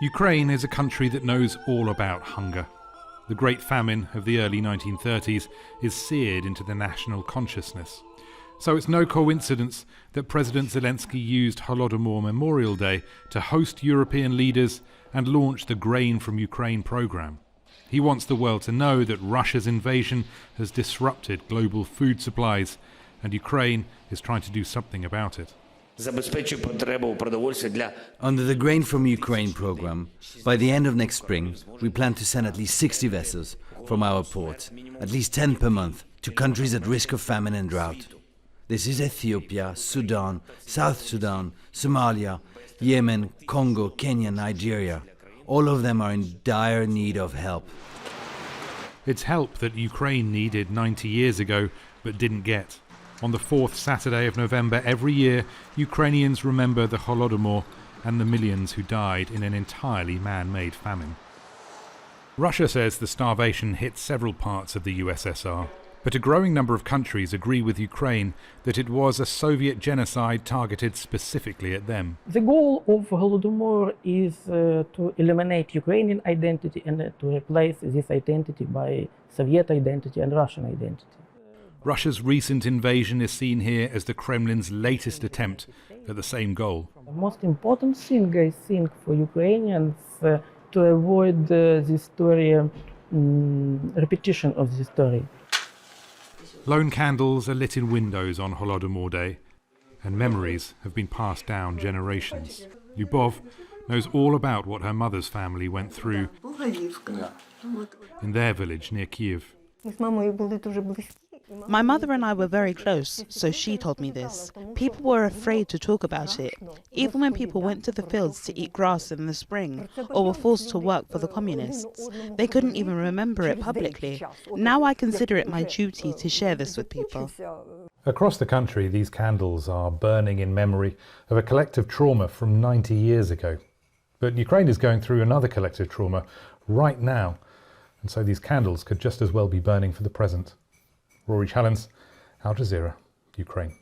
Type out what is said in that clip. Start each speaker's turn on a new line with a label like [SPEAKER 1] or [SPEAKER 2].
[SPEAKER 1] Ukraine is a country that knows all about hunger. The Great Famine of the early 1930s is seared into the national consciousness. So it's no coincidence that President Zelensky used Holodomor Memorial Day to host European leaders and launch the Grain from Ukraine programme. He wants the world to know that Russia's invasion has disrupted global food supplies, and Ukraine is trying to do something about it.
[SPEAKER 2] Under the Grain from Ukraine program, by the end of next spring, we plan to send at least 60 vessels from our port, at least 10 per month, to countries at risk of famine and drought. This is Ethiopia, Sudan, South Sudan, Somalia, Yemen, Congo, Kenya, Nigeria. All of them are in dire need of help.
[SPEAKER 1] It's help that Ukraine needed 90 years ago but didn't get. On the 4th Saturday of November every year, Ukrainians remember the Holodomor and the millions who died in an entirely man-made famine. Russia says the starvation hit several parts of the USSR, but a growing number of countries agree with Ukraine that it was a Soviet genocide targeted specifically at them.
[SPEAKER 3] The goal of Holodomor is to eliminate Ukrainian identity and to replace this identity by Soviet identity and Russian identity.
[SPEAKER 1] Russia's recent invasion is seen here as the Kremlin's latest attempt at the same goal.
[SPEAKER 3] The most important thing, I think, for Ukrainians to avoid the story, repetition of the story.
[SPEAKER 1] Lone candles are lit in windows on Holodomor Day, and memories have been passed down generations. Lyubov knows all about what her mother's family went through in their village near Kyiv.
[SPEAKER 4] My mother and I were very close, so she told me this. People were afraid to talk about it, even when people went to the fields to eat grass in the spring, or were forced to work for the communists. They couldn't even remember it publicly. Now I consider it my duty to share this with people.
[SPEAKER 1] Across the country, these candles are burning in memory of a collective trauma from 90 years ago. But Ukraine is going through another collective trauma right now, and so these candles could just as well be burning for the present. Rory, Challands, Al Jazeera, Ukraine.